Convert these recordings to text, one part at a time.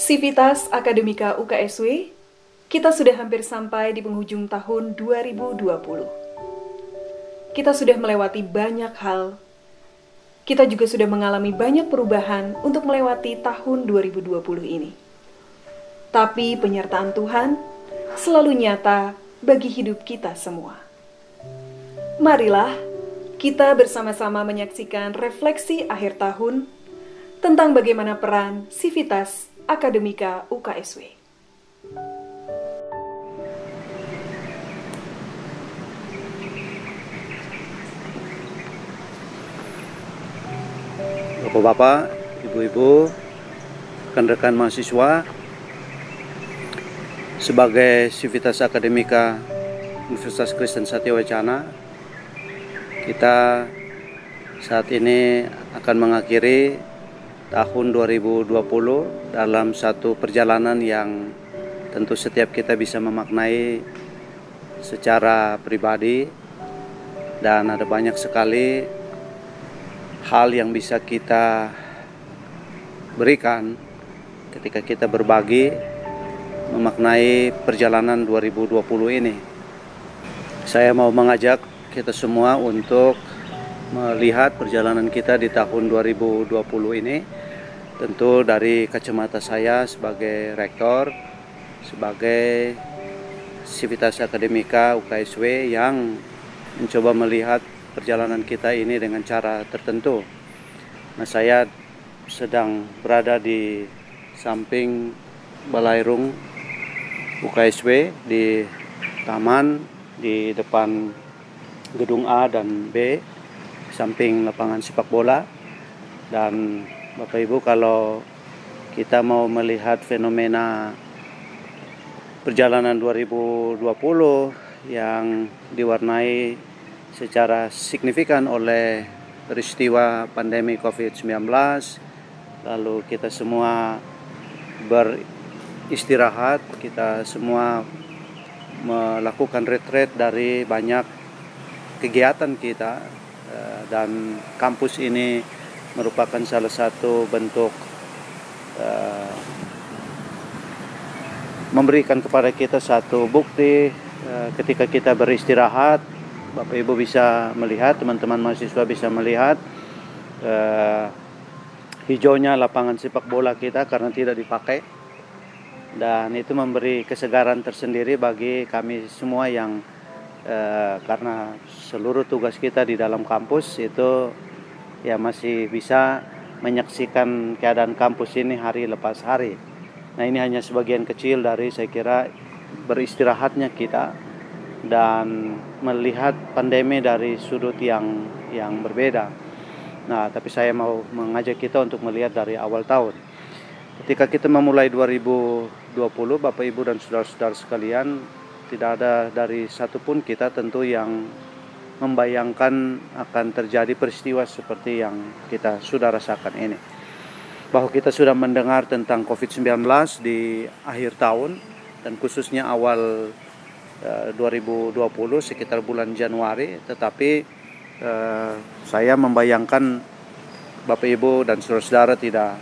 Sivitas Akademika UKSW, kita sudah hampir sampai di penghujung tahun 2020. Kita sudah melewati banyak hal. Kita juga sudah mengalami banyak perubahan untuk melewati tahun 2020 ini. Tapi penyertaan Tuhan selalu nyata bagi hidup kita semua. Marilah kita bersama-sama menyaksikan refleksi akhir tahun tentang bagaimana peran Sivitas Akademika UKSW. Bapak-bapak, ibu-ibu, rekan-rekan mahasiswa, sebagai Sivitas Akademika Universitas Kristen Satyawacana, kita saat ini akan mengakhiri tahun 2020 dalam satu perjalanan yang tentu setiap kita bisa memaknai secara pribadi, dan ada banyak sekali hal yang bisa kita berikan ketika kita berbagi memaknai perjalanan 2020 ini. Saya mau mengajak kita semua untuk melihat perjalanan kita di tahun 2020 ini, tentu dari kacamata saya sebagai rektor, sebagai Sivitas Akademika UKSW yang mencoba melihat perjalanan kita ini dengan cara tertentu. Nah, saya sedang berada di samping Balairung UKSW di taman di depan gedung A dan B, samping lapangan sepak bola. Dan Bapak Ibu, kalau kita mau melihat fenomena perjalanan 2020 yang diwarnai secara signifikan oleh peristiwa pandemi COVID-19, lalu kita semua beristirahat, kita semua melakukan retreat dari banyak kegiatan kita, dan kampus ini merupakan salah satu bentuk memberikan kepada kita satu bukti ketika kita beristirahat. Bapak Ibu bisa melihat, teman-teman mahasiswa bisa melihat hijaunya lapangan sepak bola kita karena tidak dipakai, dan itu memberi kesegaran tersendiri bagi kami semua yang karena seluruh tugas kita di dalam kampus itu ya masih bisa menyaksikan keadaan kampus ini hari lepas hari. Nah, ini hanya sebagian kecil dari, saya kira, beristirahatnya kita dan melihat pandemi dari sudut yang berbeda. Nah, tapi saya mau mengajak kita untuk melihat dari awal tahun. Ketika kita memulai 2020, Bapak Ibu dan saudara-saudara sekalian, tidak ada dari satupun kita tentu yang membayangkan akan terjadi peristiwa seperti yang kita sudah rasakan ini. Bahwa kita sudah mendengar tentang COVID-19 di akhir tahun, dan khususnya awal 2020 sekitar bulan Januari, tetapi saya membayangkan Bapak Ibu dan saudara-saudara tidak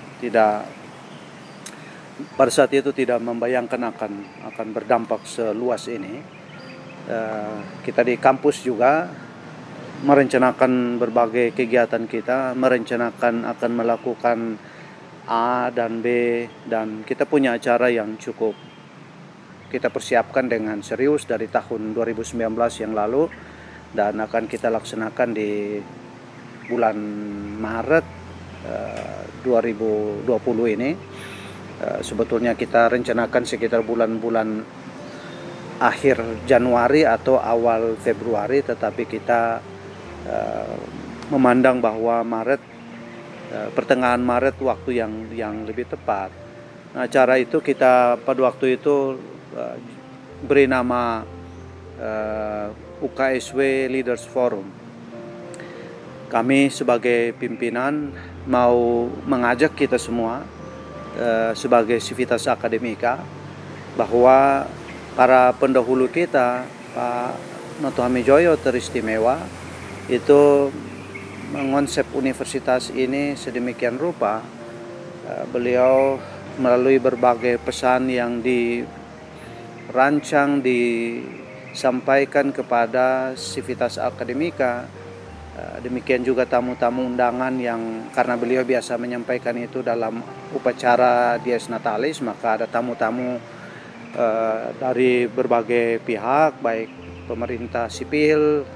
pada saat itu tidak membayangkan akan berdampak seluas ini. Kita di kampus juga merencanakan berbagai kegiatan kita, merencanakan akan melakukan A dan B, dan kita punya acara yang cukup kita persiapkan dengan serius dari tahun 2019 yang lalu, dan akan kita laksanakan di bulan Maret 2020 ini. Sebetulnya kita rencanakan sekitar bulan-bulan akhir Januari atau awal Februari, tetapi kita memandang bahwa Maret, pertengahan Maret waktu yang lebih tepat. Nah, acara itu kita pada waktu itu beri nama UKSW Leaders Forum. Kami sebagai pimpinan mau mengajak kita semua sebagai Sivitas Akademika bahwa para pendahulu kita, Pak Noto Hamijoyo teristimewa, itu mengonsep universitas ini sedemikian rupa. Beliau melalui berbagai pesan yang dirancang, disampaikan kepada Civitas Akademika. Demikian juga tamu-tamu undangan yang karena beliau biasa menyampaikan itu dalam upacara Dies Natalis, maka ada tamu-tamu dari berbagai pihak, baik pemerintah sipil,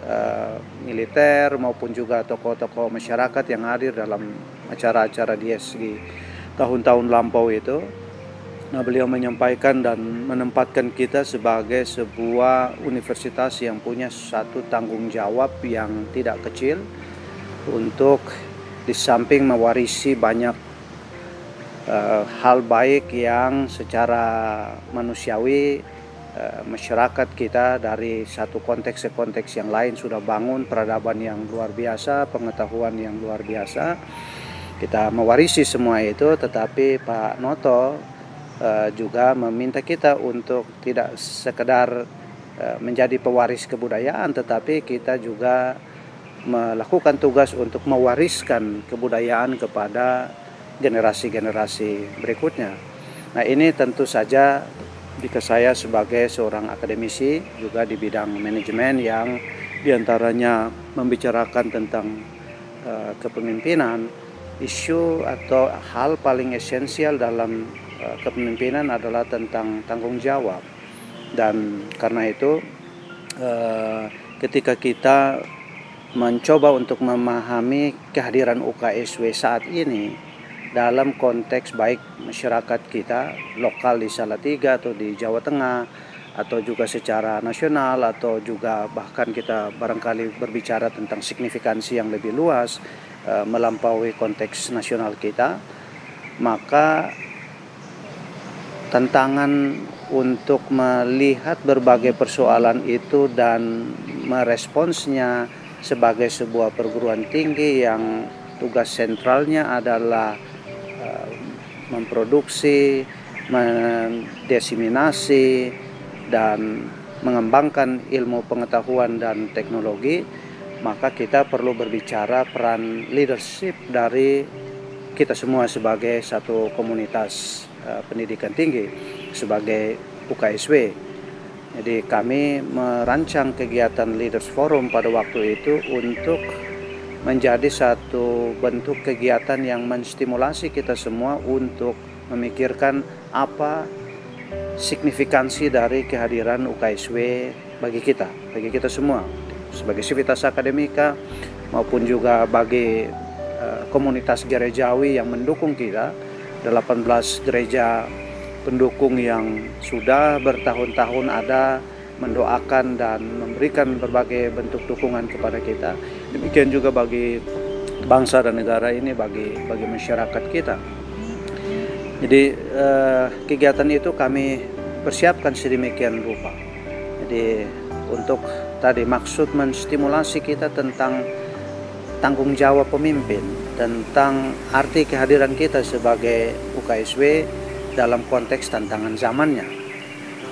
militer, maupun juga tokoh-tokoh masyarakat yang hadir dalam acara-acara Dies di tahun-tahun lampau itu. Nah, beliau menyampaikan dan menempatkan kita sebagai sebuah universitas yang punya satu tanggung jawab yang tidak kecil untuk di samping mewarisi banyak hal baik yang secara manusiawi masyarakat kita dari satu konteks ke konteks yang lain sudah bangun peradaban yang luar biasa, pengetahuan yang luar biasa. Kita mewarisi semua itu, tetapi Pak Noto juga meminta kita untuk tidak sekedar menjadi pewaris kebudayaan, tetapi kita juga melakukan tugas untuk mewariskan kebudayaan kepada generasi-generasi berikutnya. Nah, ini tentu saja jika saya sebagai seorang akademisi juga di bidang manajemen yang diantaranya membicarakan tentang kepemimpinan, isu atau hal paling esensial dalam kepemimpinan adalah tentang tanggung jawab. Dan karena itu ketika kita mencoba untuk memahami kehadiran UKSW saat ini dalam konteks baik masyarakat kita lokal di Salatiga atau di Jawa Tengah, atau juga secara nasional, atau juga bahkan kita barangkali berbicara tentang signifikansi yang lebih luas melampaui konteks nasional kita, maka tantangan untuk melihat berbagai persoalan itu dan meresponsnya sebagai sebuah perguruan tinggi yang tugas sentralnya adalah memproduksi, mendiseminasi, dan mengembangkan ilmu pengetahuan dan teknologi, maka kita perlu berbicara peran leadership dari kita semua sebagai satu komunitas pendidikan tinggi, sebagai UKSW. Jadi kami merancang kegiatan Leaders Forum pada waktu itu untuk menjadi satu bentuk kegiatan yang menstimulasi kita semua untuk memikirkan apa signifikansi dari kehadiran UKSW bagi kita semua, sebagai Civitas Akademika maupun juga bagi komunitas gerejawi yang mendukung kita, 18 gereja pendukung yang sudah bertahun-tahun ada mendoakan dan memberikan berbagai bentuk dukungan kepada kita. Demikian juga bagi bangsa dan negara ini, bagi masyarakat kita. Jadi kegiatan itu kami persiapkan sedemikian rupa. Jadi untuk tadi maksud menstimulasi kita tentang tanggung jawab pemimpin, tentang arti kehadiran kita sebagai UKSW dalam konteks tantangan zamannya.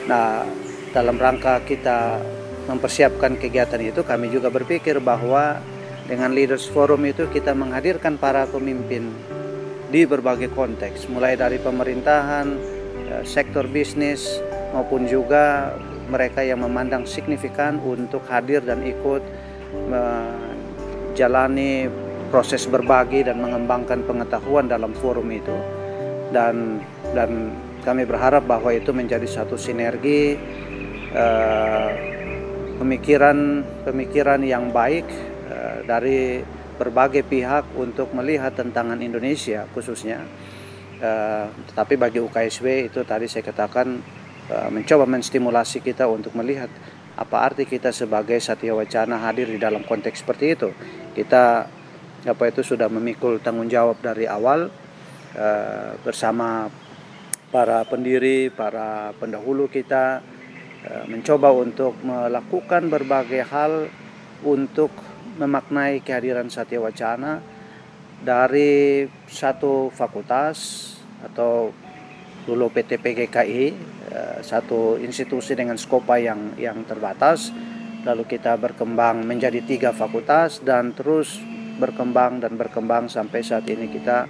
Nah, dalam rangka kita mempersiapkan kegiatan itu, kami juga berpikir bahwa dengan Leaders Forum itu kita menghadirkan para pemimpin di berbagai konteks, mulai dari pemerintahan, sektor bisnis, maupun juga mereka yang memandang signifikan untuk hadir dan ikut menjalani proses berbagi dan mengembangkan pengetahuan dalam forum itu. Dan kami berharap bahwa itu menjadi satu sinergi pemikiran yang baik dari berbagai pihak untuk melihat tantangan Indonesia khususnya. Tetapi bagi UKSW itu tadi saya katakan mencoba menstimulasi kita untuk melihat apa arti kita sebagai Satya Wacana hadir di dalam konteks seperti itu. Kita sudah memikul tanggung jawab dari awal bersama para pendiri, para pendahulu kita, mencoba untuk melakukan berbagai hal untuk memaknai kehadiran Satya Wacana dari satu fakultas atau dulu PT PGKI, satu institusi dengan skopa yang terbatas, lalu kita berkembang menjadi 3 fakultas dan terus berkembang sampai saat ini kita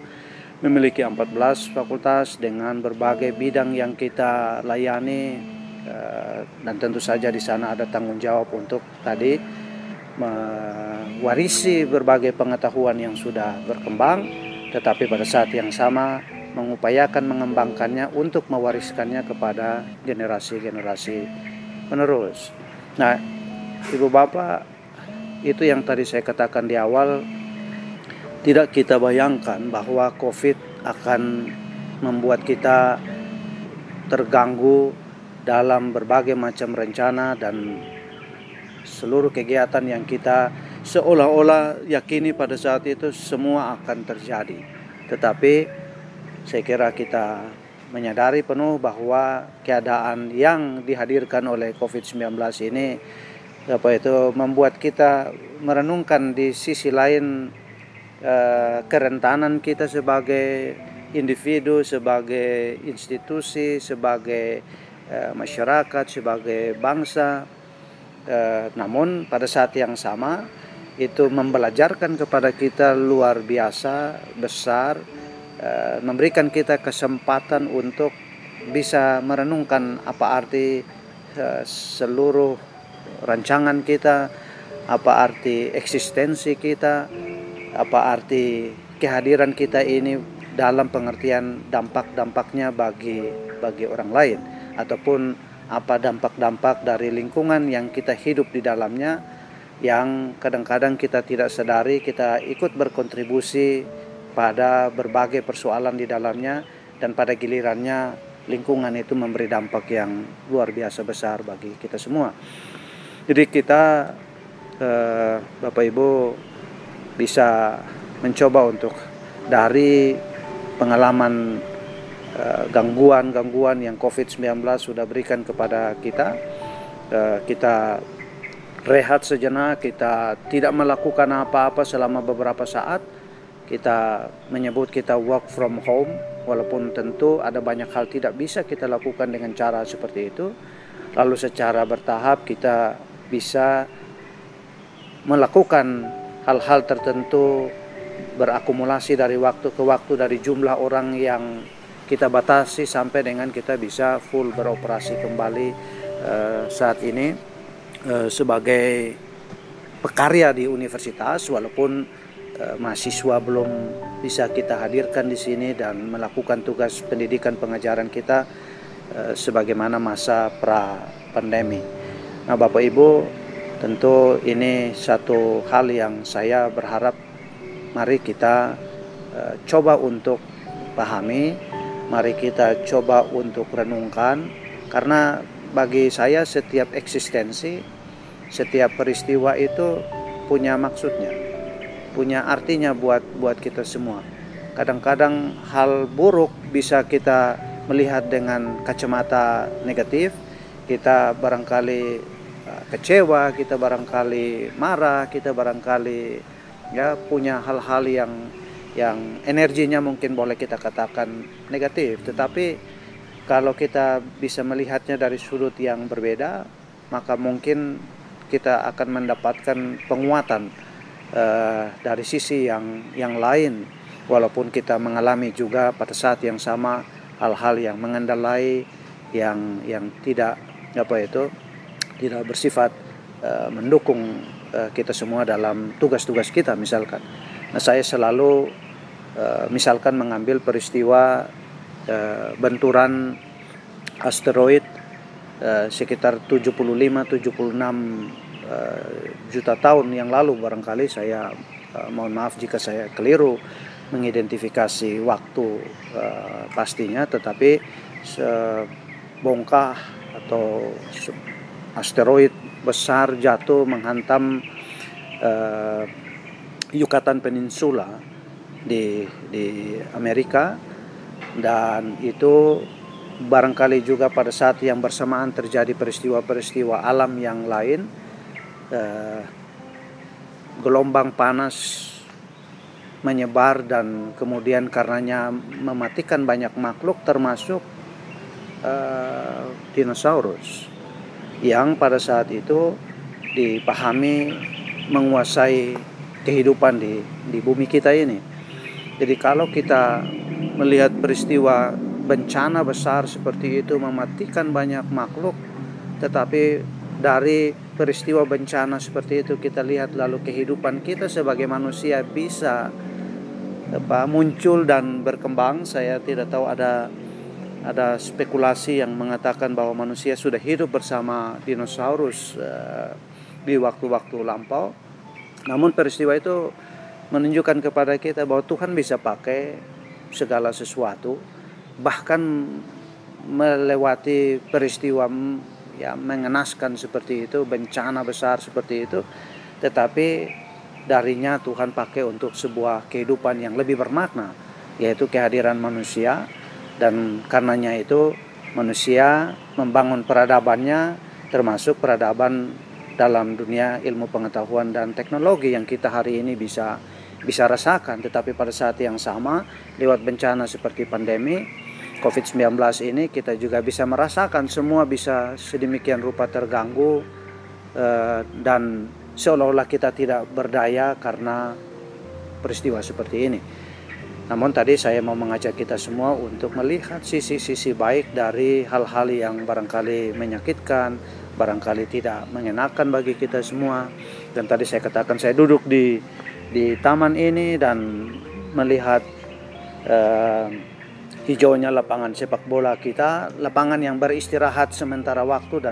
memiliki 14 fakultas dengan berbagai bidang yang kita layani, dan tentu saja di sana ada tanggung jawab untuk tadi mewarisi berbagai pengetahuan yang sudah berkembang, tetapi pada saat yang sama mengupayakan mengembangkannya untuk mewariskannya kepada generasi-generasi penerus. Nah, Ibu Bapak, itu yang tadi saya katakan di awal, tidak kita bayangkan bahwa COVID akan membuat kita terganggu dalam berbagai macam rencana dan seluruh kegiatan yang kita seolah-olah yakini pada saat itu semua akan terjadi. Tetapi saya kira kita menyadari penuh bahwa keadaan yang dihadirkan oleh COVID-19 ini membuat kita merenungkan di sisi lain kerentanan kita sebagai individu, sebagai institusi, sebagai masyarakat, sebagai bangsa. Namun pada saat yang sama itu membelajarkan kepada kita luar biasa besar, memberikan kita kesempatan untuk bisa merenungkan apa arti seluruh rancangan kita, apa arti eksistensi kita, apa arti kehadiran kita ini dalam pengertian dampak-dampaknya bagi orang lain, ataupun apa dampak-dampak dari lingkungan yang kita hidup di dalamnya, yang kadang-kadang kita tidak sadari kita ikut berkontribusi pada berbagai persoalan di dalamnya, dan pada gilirannya lingkungan itu memberi dampak yang luar biasa besar bagi kita semua. Jadi kita Bapak Ibu bisa mencoba untuk dari pengalaman gangguan-gangguan yang COVID-19 sudah berikan kepada kita, kita rehat sejenak, kita tidak melakukan apa-apa selama beberapa saat, kita menyebut kita work from home, walaupun tentu ada banyak hal tidak bisa kita lakukan dengan cara seperti itu. Lalu secara bertahap kita bisa melakukan hal-hal tertentu, berakumulasi dari waktu ke waktu dari jumlah orang yang kita batasi sampai dengan kita bisa full beroperasi kembali saat ini sebagai pekarya di universitas, walaupun mahasiswa belum bisa kita hadirkan di sini dan melakukan tugas pendidikan pengajaran kita sebagaimana masa pra pandemi. Nah, Bapak Ibu, tentu ini satu hal yang saya berharap mari kita coba untuk pahami. Mari kita coba untuk renungkan, karena bagi saya setiap eksistensi, setiap peristiwa itu punya maksudnya, punya artinya buat kita semua. Kadang-kadang hal buruk bisa kita melihat dengan kacamata negatif, kita barangkali kecewa, kita barangkali marah, kita barangkali punya hal-hal yang energinya mungkin boleh kita katakan negatif. Tetapi kalau kita bisa melihatnya dari sudut yang berbeda, maka mungkin kita akan mendapatkan penguatan dari sisi yang lain, walaupun kita mengalami juga pada saat yang sama hal-hal yang mengendalai yang tidak tidak bersifat mendukung kita semua dalam tugas-tugas kita. Misalkan, saya selalu misalkan mengambil peristiwa benturan asteroid sekitar 75-76 juta tahun yang lalu. Barangkali saya mohon maaf jika saya keliru mengidentifikasi waktu pastinya, tetapi sebongkah atau asteroid besar jatuh menghantam Yucatan Peninsula di Amerika, dan itu barangkali juga pada saat yang bersamaan terjadi peristiwa-peristiwa alam yang lain, gelombang panas menyebar dan kemudian karenanya mematikan banyak makhluk termasuk dinosaurus yang pada saat itu dipahami menguasai kehidupan di bumi kita ini. Jadi kalau kita melihat peristiwa bencana besar seperti itu mematikan banyak makhluk, tetapi dari peristiwa bencana seperti itu kita lihat lalu kehidupan kita sebagai manusia bisa muncul dan berkembang. Saya tidak tahu, ada spekulasi yang mengatakan bahwa manusia sudah hidup bersama dinosaurus di waktu-waktu lampau. Namun peristiwa itu menunjukkan kepada kita bahwa Tuhan bisa pakai segala sesuatu, bahkan melewati peristiwa mengenaskan seperti itu, bencana besar seperti itu, tetapi darinya Tuhan pakai untuk sebuah kehidupan yang lebih bermakna, yaitu kehadiran manusia. Dan karenanya itu manusia membangun peradabannya, termasuk peradaban dalam dunia ilmu pengetahuan dan teknologi yang kita hari ini bisa rasakan. Tetapi pada saat yang sama, lewat bencana seperti pandemi COVID-19 ini, kita juga bisa merasakan semua bisa sedemikian rupa terganggu dan seolah-olah kita tidak berdaya karena peristiwa seperti ini. Namun tadi saya mau mengajak kita semua untuk melihat sisi-sisi baik dari hal-hal yang barangkali menyakitkan, barangkali tidak mengenakan bagi kita semua. Dan tadi saya katakan, saya duduk di taman ini dan melihat hijaunya lapangan sepak bola kita, lapangan yang beristirahat sementara waktu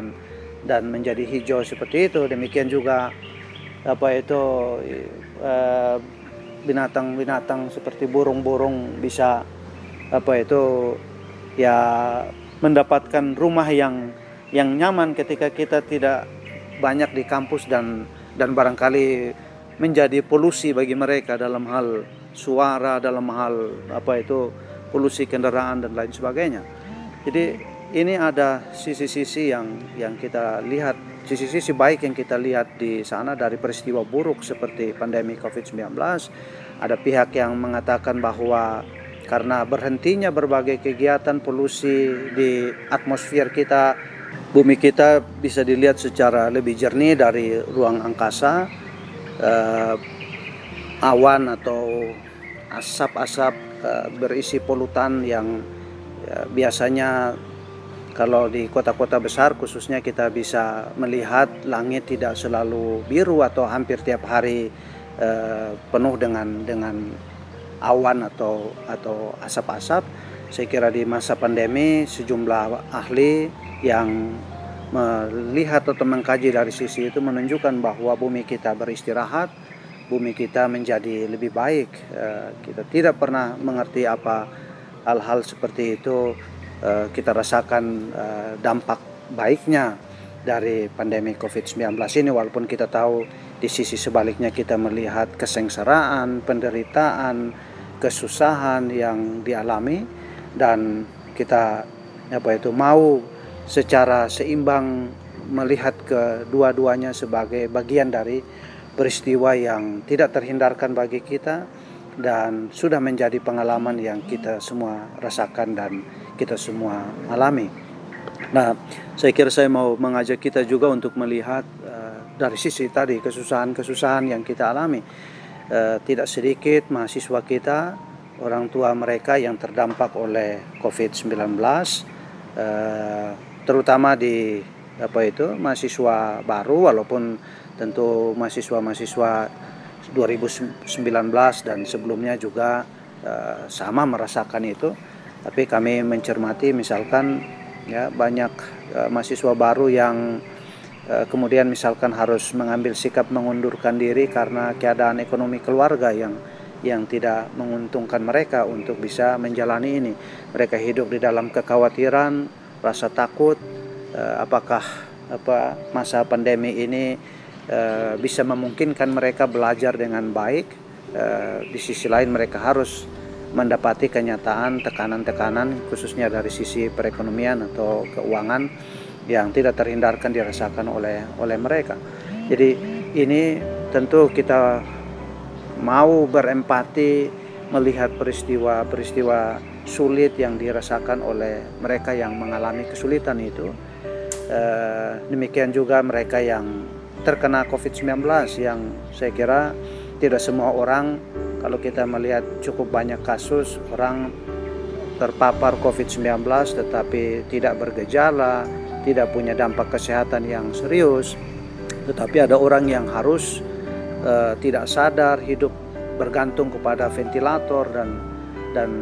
dan menjadi hijau seperti itu. Demikian juga binatang-binatang seperti burung-burung bisa mendapatkan rumah yang nyaman ketika kita tidak banyak di kampus dan barangkali menjadi polusi bagi mereka dalam hal suara, dalam hal polusi kendaraan dan lain sebagainya. Jadi ini ada sisi-sisi yang kita lihat, sisi-sisi baik yang kita lihat di sana dari peristiwa buruk seperti pandemi COVID-19. Ada pihak yang mengatakan bahwa karena berhentinya berbagai kegiatan polusi di atmosfer kita, bumi kita bisa dilihat secara lebih jernih dari ruang angkasa. Awan atau asap-asap berisi polutan yang biasanya kalau di kota-kota besar khususnya kita bisa melihat langit tidak selalu biru atau hampir tiap hari penuh dengan awan atau asap-asap. Saya kira di masa pandemi sejumlah ahli yang melihat atau mengkaji dari sisi itu menunjukkan bahwa bumi kita beristirahat, bumi kita menjadi lebih baik. Kita tidak pernah mengerti apa hal-hal seperti itu. Kita rasakan dampak baiknya dari pandemi COVID-19 ini, walaupun kita tahu di sisi sebaliknya kita melihat kesengsaraan, penderitaan, kesusahan yang dialami, dan kita mau secara seimbang melihat kedua-duanya sebagai bagian dari peristiwa yang tidak terhindarkan bagi kita dan sudah menjadi pengalaman yang kita semua rasakan dan kita semua alami. Nah, saya kira saya mau mengajak kita juga untuk melihat dari sisi tadi kesusahan-kesusahan yang kita alami. Tidak sedikit mahasiswa kita, orang tua mereka yang terdampak oleh COVID-19, terutama di mahasiswa baru, walaupun tentu mahasiswa 2019 dan sebelumnya juga sama merasakan itu. Tapi kami mencermati misalkan banyak mahasiswa baru yang kemudian misalkan harus mengambil sikap mengundurkan diri karena keadaan ekonomi keluarga yang tidak menguntungkan mereka untuk bisa menjalani ini. Mereka hidup di dalam kekhawatiran, rasa takut, apakah masa pandemi ini bisa memungkinkan mereka belajar dengan baik. Di sisi lain mereka harus mendapati kenyataan tekanan-tekanan khususnya dari sisi perekonomian atau keuangan yang tidak terhindarkan dirasakan oleh mereka. Jadi ini tentu kita mau berempati melihat peristiwa-peristiwa sulit yang dirasakan oleh mereka yang mengalami kesulitan itu. Demikian juga mereka yang terkena COVID-19 yang saya kira tidak semua orang, kalau kita melihat cukup banyak kasus, orang terpapar COVID-19 tetapi tidak bergejala, tidak punya dampak kesehatan yang serius. Tetapi ada orang yang harus tidak sadar, hidup bergantung kepada ventilator dan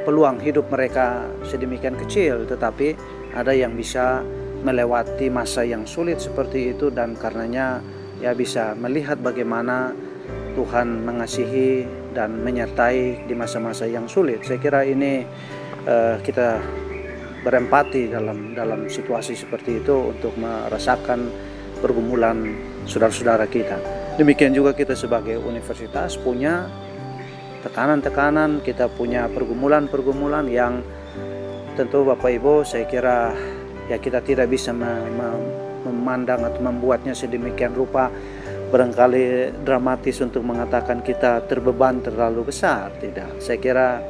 peluang hidup mereka sedemikian kecil, tetapi ada yang bisa melewati masa yang sulit seperti itu, dan karenanya ya bisa melihat bagaimana Tuhan mengasihi dan menyertai di masa-masa yang sulit. Saya kira ini kita berempati dalam situasi seperti itu untuk merasakan pergumulan saudara-saudara kita. Demikian juga kita sebagai universitas punya tekanan-tekanan, kita punya pergumulan-pergumulan yang tentu Bapak Ibu saya kira ya kita tidak bisa memandang atau membuatnya sedemikian rupa barangkali dramatis untuk mengatakan kita terbeban terlalu besar. Tidak, saya kira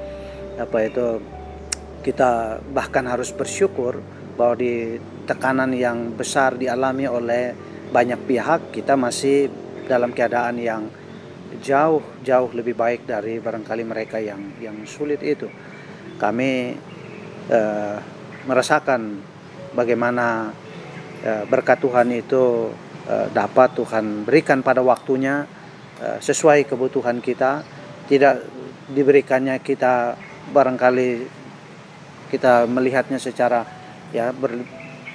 kita bahkan harus bersyukur bahwa di tekanan yang besar dialami oleh banyak pihak, kita masih dalam keadaan yang jauh lebih baik dari barangkali mereka yang sulit itu. Kami merasakan bagaimana berkat Tuhan itu dapat Tuhan berikan pada waktunya sesuai kebutuhan kita, tidak diberikannya kita barangkali kita melihatnya secara ya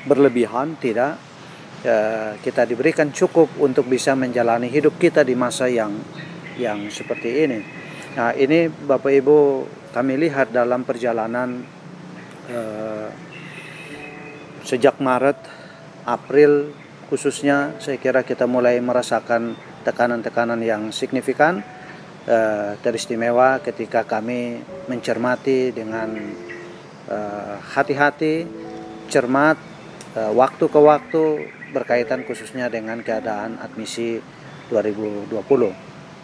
berlebihan, tidak. Kita diberikan cukup untuk bisa menjalani hidup kita di masa yang seperti ini. Nah, ini Bapak Ibu kami lihat dalam perjalanan sejak Maret, April khususnya, saya kira kita mulai merasakan tekanan-tekanan yang signifikan, teristimewa ketika kami mencermati dengan hati-hati, cermat, waktu ke waktu berkaitan khususnya dengan keadaan admisi 2020.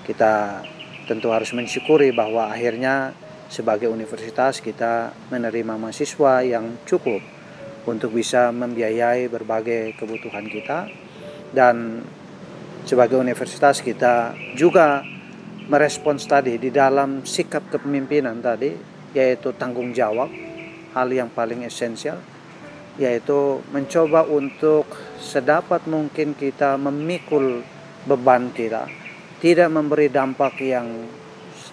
Kita tentu harus mensyukuri bahwa akhirnya sebagai universitas kita menerima mahasiswa yang cukup untuk bisa membiayai berbagai kebutuhan kita, dan sebagai universitas kita juga merespons tadi di dalam sikap kepemimpinan tadi, yaitu tanggung jawab, hal yang paling esensial, yaitu mencoba untuk sedapat mungkin kita memikul beban kita, tidak memberi dampak yang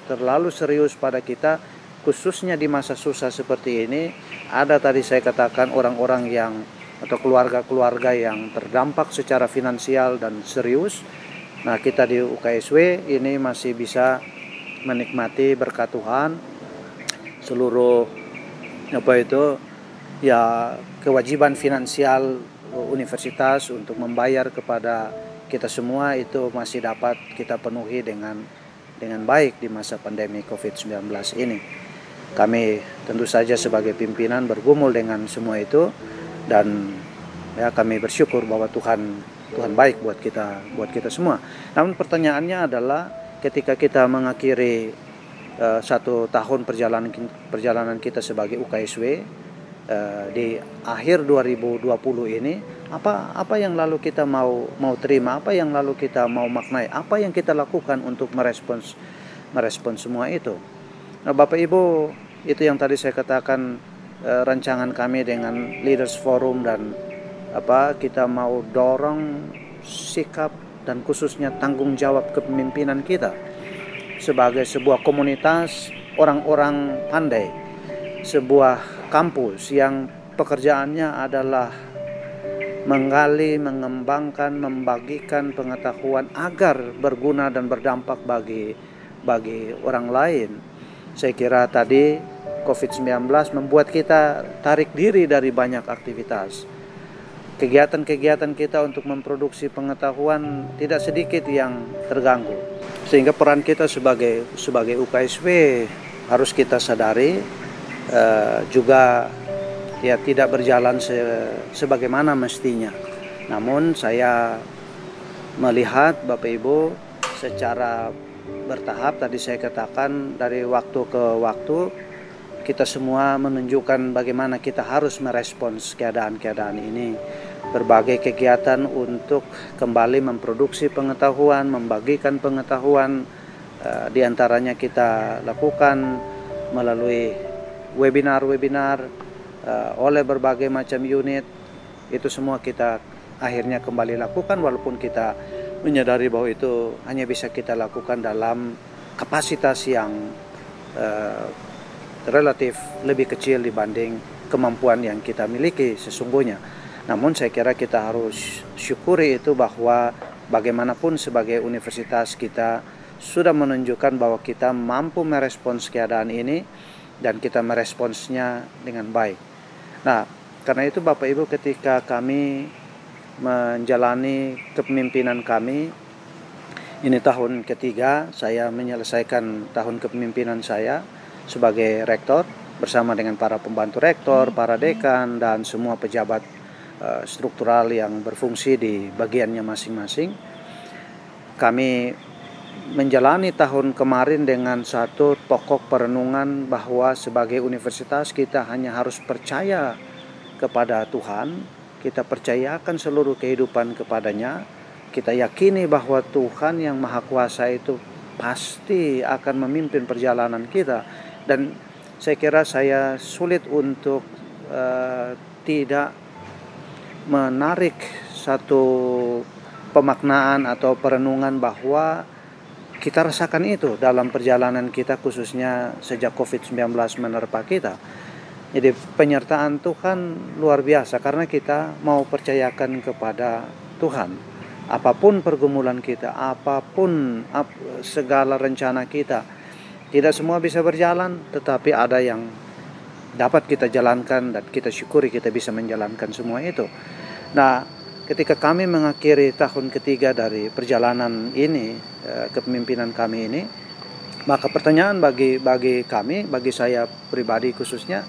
terlalu serius pada kita, khususnya di masa susah seperti ini. Ada tadi saya katakan orang-orang yang atau keluarga-keluarga yang terdampak secara finansial dan serius. Nah, kita di UKSW ini masih bisa menikmati berkat Tuhan seluruh kewajiban finansial universitas untuk membayar kepada kita semua itu masih dapat kita penuhi dengan baik di masa pandemi COVID-19 ini. Kami tentu saja sebagai pimpinan bergumul dengan semua itu, dan ya kami bersyukur bahwa Tuhan baik buat kita semua. Namun pertanyaannya adalah ketika kita mengakhiri 1 tahun perjalanan kita sebagai UKSW di akhir 2020 ini, apa yang lalu kita mau terima, apa yang lalu kita mau maknai, apa yang kita lakukan untuk merespons semua itu. Nah, Bapak Ibu, itu yang tadi saya katakan, rancangan kami dengan Leaders Forum, dan kita mau dorong sikap dan khususnya tanggung jawab kepemimpinan kita sebagai sebuah komunitas orang-orang pandai, sebuah kampus yang pekerjaannya adalah menggali, mengembangkan, membagikan pengetahuan agar berguna dan berdampak bagi orang lain. Saya kira tadi COVID-19 membuat kita tarik diri dari banyak aktivitas. Kegiatan-kegiatan kita untuk memproduksi pengetahuan tidak sedikit yang terganggu. Sehingga peran kita sebagai UKSW harus kita sadari juga ya tidak berjalan sebagaimana mestinya. Namun saya melihat Bapak Ibu secara bertahap, tadi saya katakan dari waktu ke waktu kita semua menunjukkan bagaimana kita harus merespons keadaan-keadaan ini. Berbagai kegiatan untuk kembali memproduksi pengetahuan, membagikan pengetahuan, diantaranya kita lakukan melalui webinar-webinar oleh berbagai macam unit. Itu semua kita akhirnya kembali lakukan, walaupun kita menyadari bahwa itu hanya bisa kita lakukan dalam kapasitas yang relatif lebih kecil dibanding kemampuan yang kita miliki sesungguhnya. Namun saya kira kita harus syukuri itu, bahwa bagaimanapun sebagai universitas kita sudah menunjukkan bahwa kita mampu merespons keadaan ini dan kita meresponsnya dengan baik. Nah, karena itu Bapak Ibu, ketika kami menjalani kepemimpinan kami, ini tahun ketiga saya menyelesaikan tahun kepemimpinan saya sebagai rektor bersama dengan para pembantu rektor, para dekan, dan semua pejabat struktural yang berfungsi di bagiannya masing-masing. Kami menjalani tahun kemarin dengan satu pokok perenungan bahwa sebagai universitas kita hanya harus percaya kepada Tuhan, kita percayakan seluruh kehidupan kepadanya, kita yakini bahwa Tuhan yang Maha Kuasa itu pasti akan memimpin perjalanan kita. Dan saya kira saya sulit untuk tidak menarik satu pemaknaan atau perenungan bahwa kita rasakan itu dalam perjalanan kita, khususnya sejak COVID-19 menerpa kita. Jadi penyertaan Tuhan luar biasa, karena kita mau percayakan kepada Tuhan. Apapun pergumulan kita, apapun segala rencana kita, tidak semua bisa berjalan, tetapi ada yang dapat kita jalankan, dan kita syukuri kita bisa menjalankan semua itu. Nah, ketika kami mengakhiri tahun ketiga dari perjalanan ini, kepemimpinan kami ini, maka pertanyaan bagi kami, bagi saya pribadi khususnya,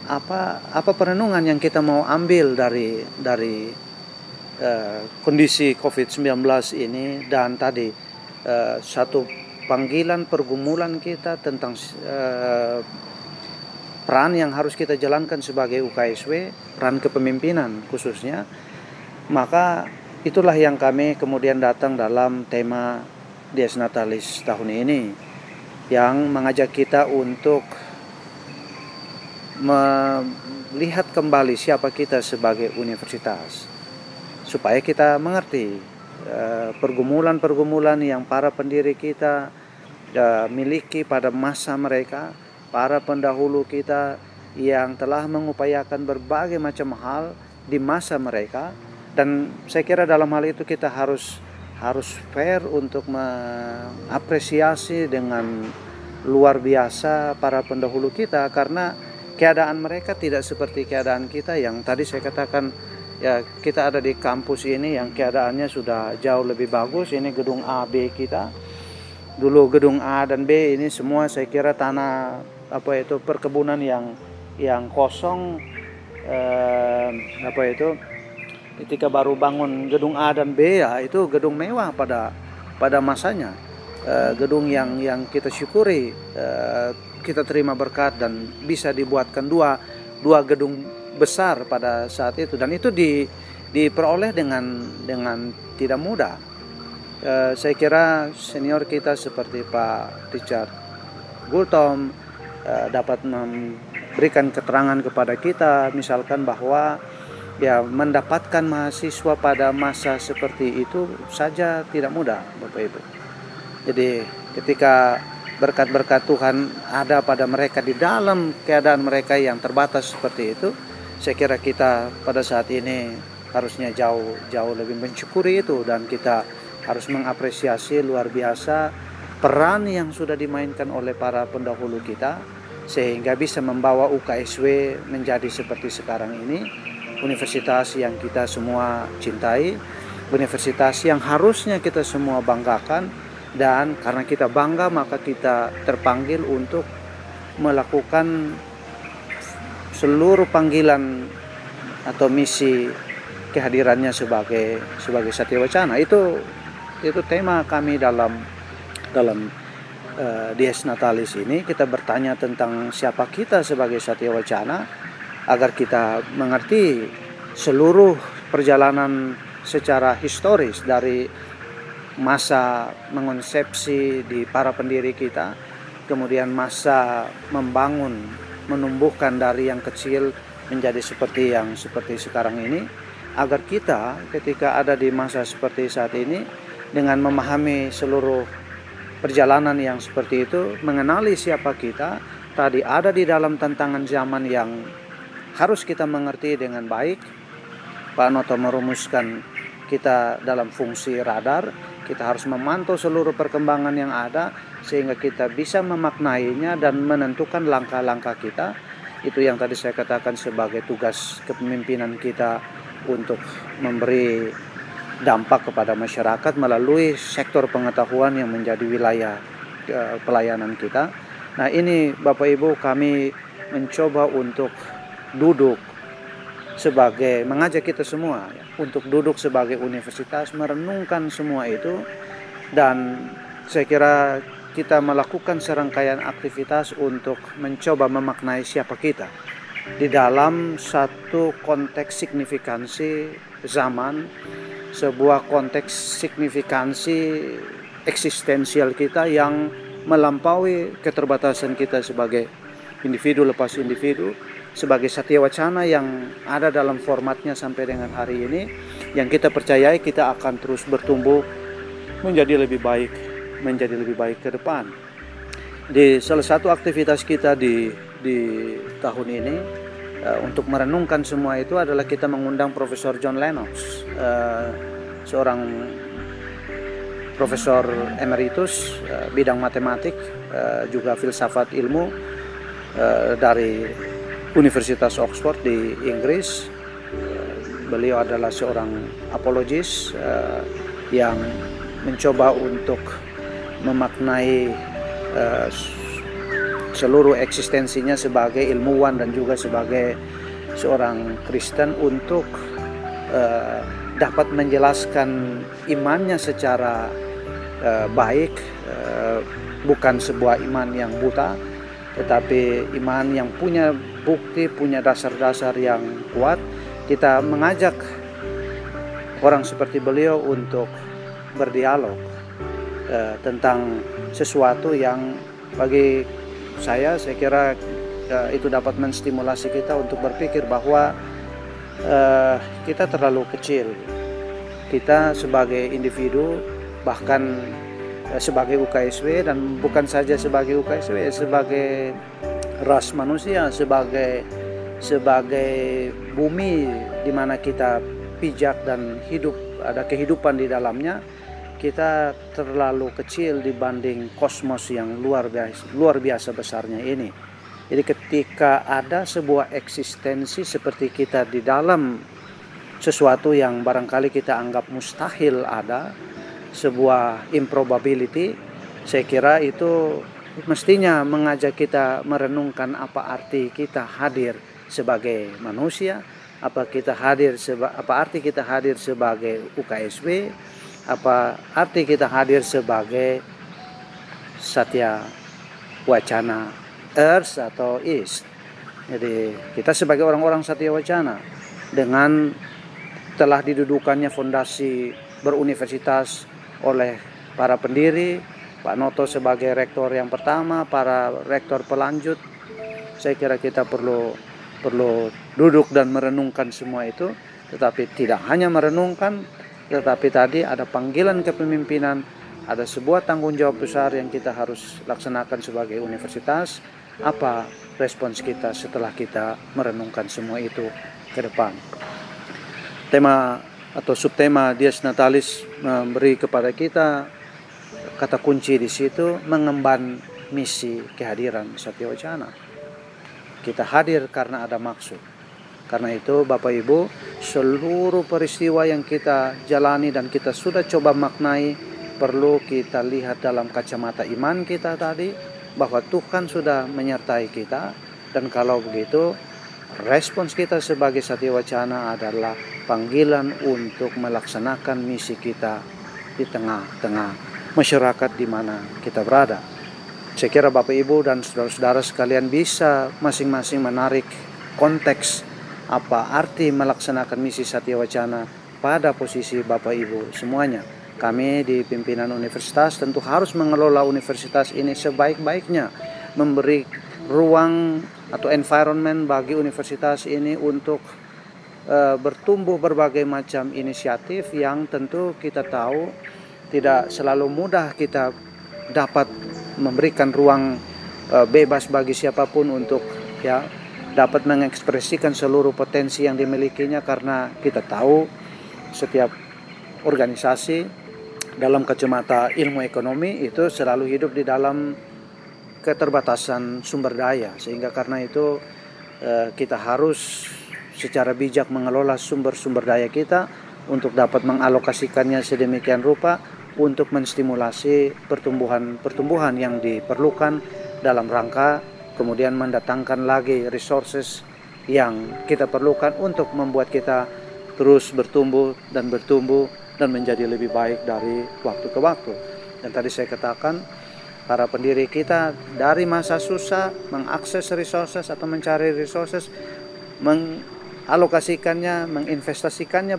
apa perenungan yang kita mau ambil dari kondisi COVID-19 ini, dan tadi satu panggilan pergumulan kita tentang peran yang harus kita jalankan sebagai UKSW, peran kepemimpinan khususnya. Maka itulah yang kami kemudian datang dalam tema Dies Natalis tahun ini, yang mengajak kita untuk melihat kembali siapa kita sebagai universitas, supaya kita mengerti pergumulan-pergumulan yang para pendiri kita miliki pada masa mereka, para pendahulu kita yang telah mengupayakan berbagai macam hal di masa mereka. Dan saya kira dalam hal itu kita harus fair untuk mengapresiasi dengan luar biasa para pendahulu kita, karena keadaan mereka tidak seperti keadaan kita yang tadi saya katakan. Ya, kita ada di kampus ini yang keadaannya sudah jauh lebih bagus. Ini gedung A, B kita. Dulu gedung A dan B ini semua saya kira tanah perkebunan yang kosong. Ketika baru bangun gedung A dan B, ya itu gedung mewah pada masanya. Gedung yang kita syukuri, kita terima berkat dan bisa dibuatkan dua gedung besar pada saat itu, dan itu diperoleh dengan tidak mudah. Saya kira senior kita seperti Pak Richard Gultom dapat memberikan keterangan kepada kita, misalkan bahwa ya mendapatkan mahasiswa pada masa seperti itu saja tidak mudah, Bapak Ibu. Jadi ketika berkat-berkat Tuhan ada pada mereka di dalam keadaan mereka yang terbatas seperti itu, saya kira kita pada saat ini harusnya jauh lebih mensyukuri itu, dan kita harus mengapresiasi luar biasa peran yang sudah dimainkan oleh para pendahulu kita, sehingga bisa membawa UKSW menjadi seperti sekarang ini, universitas yang kita semua cintai, universitas yang harusnya kita semua banggakan. Dan karena kita bangga, maka kita terpanggil untuk melakukan seluruh panggilan atau misi kehadirannya sebagai Satya Wacana. Itu tema kami dalam Dies Natalis ini. Kita bertanya tentang siapa kita sebagai Satya Wacana, agar kita mengerti seluruh perjalanan secara historis dari masa mengonsepsi di para pendiri kita, kemudian masa membangun menumbuhkan dari yang kecil menjadi seperti sekarang ini, agar kita ketika ada di masa seperti saat ini, dengan memahami seluruh perjalanan yang seperti itu, mengenali siapa kita, tadi ada di dalam tantangan zaman yang harus kita mengerti dengan baik. Pak Noto merumuskan kita dalam fungsi radar, kita harus memantau seluruh perkembangan yang ada sehingga kita bisa memaknainya dan menentukan langkah-langkah kita. Itu yang tadi saya katakan sebagai tugas kepemimpinan kita untuk memberi dampak kepada masyarakat melalui sektor pengetahuan yang menjadi wilayah pelayanan kita. Nah, ini Bapak Ibu, kami mencoba untuk mengajak kita semua untuk duduk sebagai universitas, merenungkan semua itu, dan saya kira kita melakukan serangkaian aktivitas untuk mencoba memaknai siapa kita di dalam satu konteks signifikansi zaman, sebuah konteks signifikansi eksistensial kita yang melampaui keterbatasan kita sebagai individu lepas individu, sebagai Satya Wacana yang ada dalam formatnya sampai dengan hari ini, yang kita percayai kita akan terus bertumbuh menjadi lebih baik ke depan. Di salah satu aktivitas kita di tahun ini untuk merenungkan semua itu adalah kita mengundang Profesor John Lennox, seorang profesor emeritus bidang matematik, juga filsafat ilmu dari Universitas Oxford di Inggris. Beliau adalah seorang apologis yang mencoba untuk memaknai seluruh eksistensinya sebagai ilmuwan dan juga sebagai seorang Kristen untuk dapat menjelaskan imannya secara baik, bukan sebuah iman yang buta, tetapi iman yang punya bukti, punya dasar-dasar yang kuat. Kita mengajak orang seperti beliau untuk berdialog tentang sesuatu yang bagi saya kira itu dapat menstimulasi kita untuk berpikir bahwa kita terlalu kecil. Kita sebagai individu, bahkan sebagai UKSW, dan bukan saja sebagai UKSW, sebagai ras manusia, sebagai bumi di mana kita pijak dan hidup, ada kehidupan di dalamnya, kita terlalu kecil dibanding kosmos yang luar biasa besarnya ini. Jadi ketika ada sebuah eksistensi seperti kita di dalam sesuatu yang barangkali kita anggap mustahil ada, sebuah improbability, saya kira itu mestinya mengajak kita merenungkan apa arti kita hadir sebagai manusia, apa arti kita hadir sebagai UKSW, apa arti kita hadir sebagai Satya Wacana Earth atau East. Jadi kita sebagai orang-orang Satya Wacana, dengan telah didudukannya fondasi beruniversitas oleh para pendiri, Pak Noto sebagai rektor yang pertama, para rektor pelanjut, saya kira kita perlu duduk dan merenungkan semua itu. Tetapi tidak hanya merenungkan, tetapi tadi ada panggilan kepemimpinan, ada sebuah tanggung jawab besar yang kita harus laksanakan sebagai universitas. Apa respons kita setelah kita merenungkan semua itu ke depan? Tema atau subtema Dies Natalis memberi kepada kita kata kunci di situ, mengemban misi kehadiran Satya Wacana. Kita hadir karena ada maksud. Karena itu Bapak Ibu, seluruh peristiwa yang kita jalani dan kita sudah coba maknai, perlu kita lihat dalam kacamata iman kita tadi, bahwa Tuhan sudah menyertai kita. Dan kalau begitu, respons kita sebagai Satya Wacana adalah panggilan untuk melaksanakan misi kita di tengah-tengah masyarakat di mana kita berada. Saya kira Bapak Ibu dan saudara-saudara sekalian bisa masing-masing menarik konteks apa arti melaksanakan misi Satya Wacana pada posisi Bapak Ibu semuanya. Kami di pimpinan universitas tentu harus mengelola universitas ini sebaik-baiknya, memberi ruang atau environment bagi universitas ini untuk bertumbuh berbagai macam inisiatif yang tentu kita tahu tidak selalu mudah kita dapat memberikan ruang bebas bagi siapapun untuk dapat mengekspresikan seluruh potensi yang dimilikinya, karena kita tahu setiap organisasi dalam kacamata ilmu ekonomi itu selalu hidup di dalam keterbatasan sumber daya, sehingga karena itu kita harus secara bijak mengelola sumber-sumber daya kita untuk dapat mengalokasikannya sedemikian rupa untuk menstimulasi pertumbuhan yang diperlukan dalam rangka kemudian mendatangkan lagi resources yang kita perlukan untuk membuat kita terus bertumbuh dan menjadi lebih baik dari waktu ke waktu. Dan tadi saya katakan, para pendiri kita dari masa susah mengakses resources atau mencari resources, mengalokasikannya, menginvestasikannya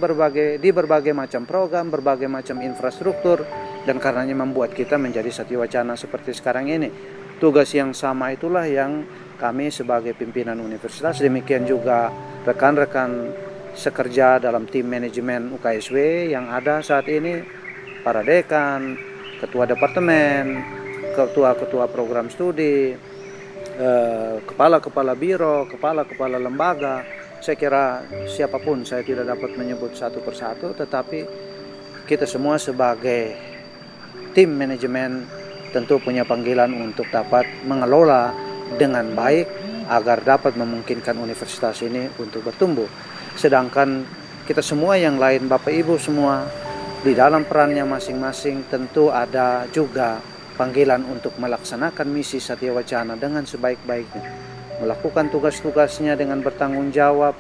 di berbagai macam program, berbagai macam infrastruktur, dan karenanya membuat kita menjadi Satya Wacana seperti sekarang ini. Tugas yang sama itulah yang kami sebagai pimpinan universitas, demikian juga rekan-rekan sekerja dalam tim manajemen UKSW yang ada saat ini, para dekan, ketua departemen, ketua-ketua program studi, kepala-kepala biro, kepala-kepala lembaga. Saya kira siapapun, saya tidak dapat menyebut satu persatu, tetapi kita semua sebagai tim manajemen tentu punya panggilan untuk dapat mengelola dengan baik agar dapat memungkinkan universitas ini untuk bertumbuh. Sedangkan kita semua yang lain, Bapak Ibu semua, di dalam perannya masing-masing tentu ada juga panggilan untuk melaksanakan misi Satya Wacana dengan sebaik-baiknya, melakukan tugas-tugasnya dengan bertanggung jawab,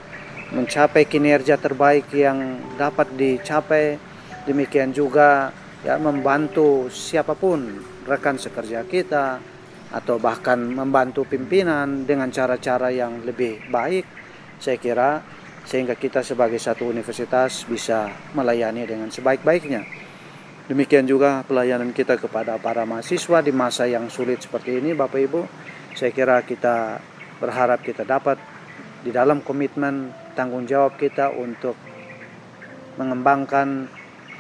mencapai kinerja terbaik yang dapat dicapai. Demikian juga membantu siapapun rekan sekerja kita, atau bahkan membantu pimpinan dengan cara-cara yang lebih baik. Saya kira sehingga kita sebagai satu universitas bisa melayani dengan sebaik-baiknya. Demikian juga pelayanan kita kepada para mahasiswa di masa yang sulit seperti ini, Bapak Ibu. Saya kira kita berharap kita dapat di dalam komitmen tanggung jawab kita untuk mengembangkan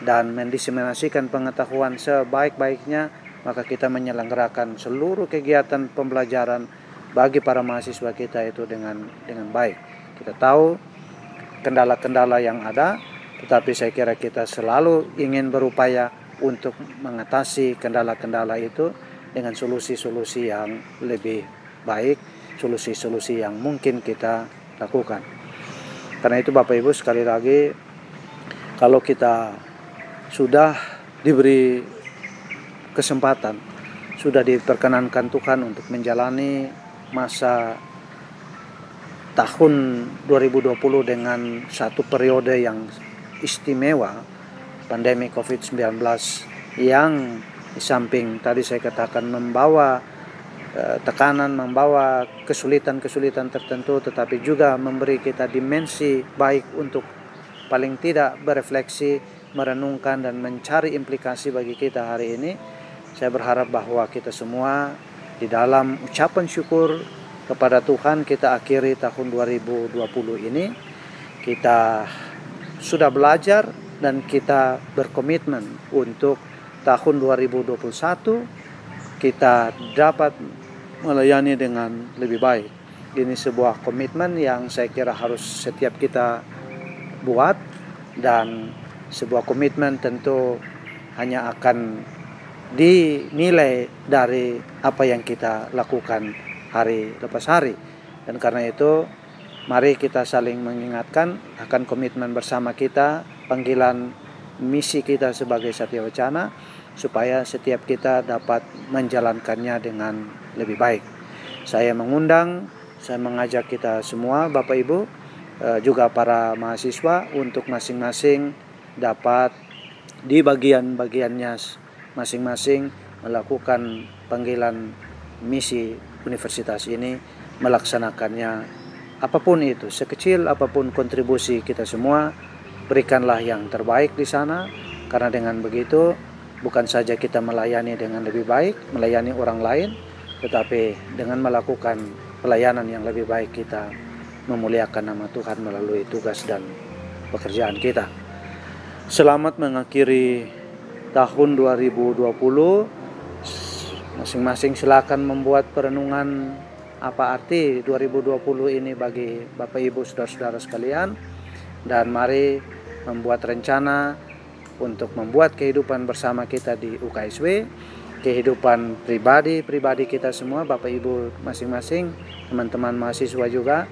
dan mendiseminasikan pengetahuan sebaik-baiknya, maka kita menyelenggarakan seluruh kegiatan pembelajaran bagi para mahasiswa kita itu dengan baik. Kita tahu kendala-kendala yang ada, tetapi saya kira kita selalu ingin berupaya untuk mengatasi kendala-kendala itu dengan solusi-solusi yang lebih baik, solusi-solusi yang mungkin kita lakukan. Karena itu Bapak Ibu, sekali lagi, kalau kita sudah diberi kesempatan, sudah diperkenankan Tuhan untuk menjalani masa tahun 2020 dengan satu periode yang istimewa, pandemi COVID-19 yang di samping tadi saya katakan membawa tekanan, membawa kesulitan-kesulitan tertentu, tetapi juga memberi kita dimensi baik untuk paling tidak berefleksi, merenungkan dan mencari implikasi bagi kita hari ini. Saya berharap bahwa kita semua di dalam ucapan syukur kepada Tuhan kita akhiri tahun 2020 ini. Kita sudah belajar dan kita berkomitmen untuk tahun 2021 kita dapat melayani dengan lebih baik. Ini sebuah komitmen yang saya kira harus setiap kita buat, dan sebuah komitmen tentu hanya akan dinilai dari apa yang kita lakukan hari lepas hari. Dan karena itu mari kita saling mengingatkan akan komitmen bersama kita, panggilan misi kita sebagai Satya Wacana, supaya setiap kita dapat menjalankannya dengan lebih baik. Saya mengajak kita semua, Bapak Ibu, juga para mahasiswa, untuk masing-masing dapat di bagian-bagiannya masing-masing melakukan panggilan misi universitas ini, melaksanakannya apapun itu, sekecil apapun kontribusi kita semua, berikanlah yang terbaik di sana, karena dengan begitu bukan saja kita melayani dengan lebih baik, melayani orang lain, tetapi dengan melakukan pelayanan yang lebih baik, kita memuliakan nama Tuhan melalui tugas dan pekerjaan kita. Selamat mengakhiri tahun 2020. Masing-masing silakan membuat perenungan apa arti 2020 ini bagi Bapak Ibu saudara-saudara sekalian, dan mari membuat rencana untuk membuat kehidupan bersama kita di UKSW, kehidupan pribadi kita semua, Bapak Ibu masing-masing, teman-teman mahasiswa juga,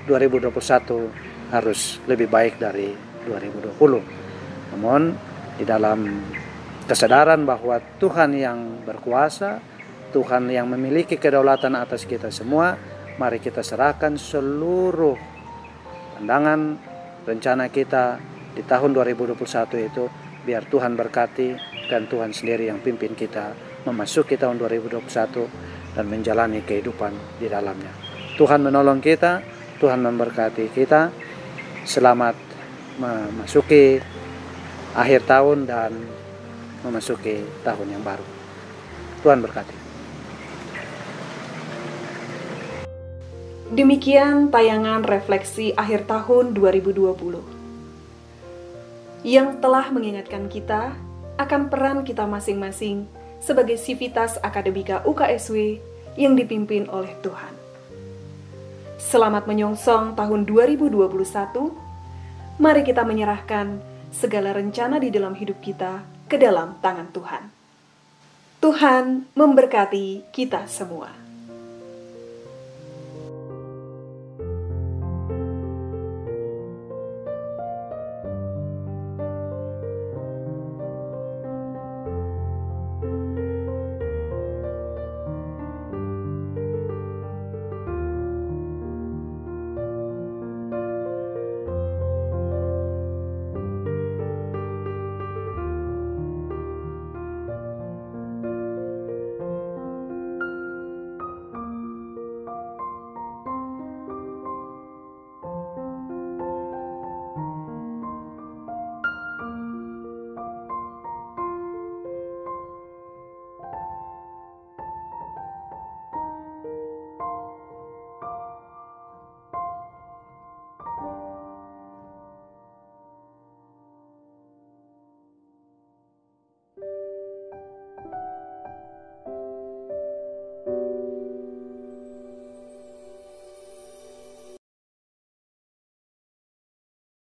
2021 harus lebih baik dari 2020. Namun di dalam kesadaran bahwa Tuhan yang berkuasa, Tuhan yang memiliki kedaulatan atas kita semua, mari kita serahkan seluruh pandangan rencana kita di tahun 2021 itu, biar Tuhan berkati dan Tuhan sendiri yang pimpin kita memasuki tahun 2021 dan menjalani kehidupan di dalamnya. Tuhan menolong kita, Tuhan memberkati kita. Selamat memasuki akhir tahun dan memasuki tahun yang baru. Tuhan berkati. Demikian tayangan refleksi akhir tahun 2020 yang telah mengingatkan kita akan peran kita masing-masing sebagai Civitas Akademika UKSW yang dipimpin oleh Tuhan. Selamat menyongsong tahun 2021. Mari kita menyerahkan segala rencana di dalam hidup kita ke dalam tangan Tuhan. Tuhan memberkati kita semua.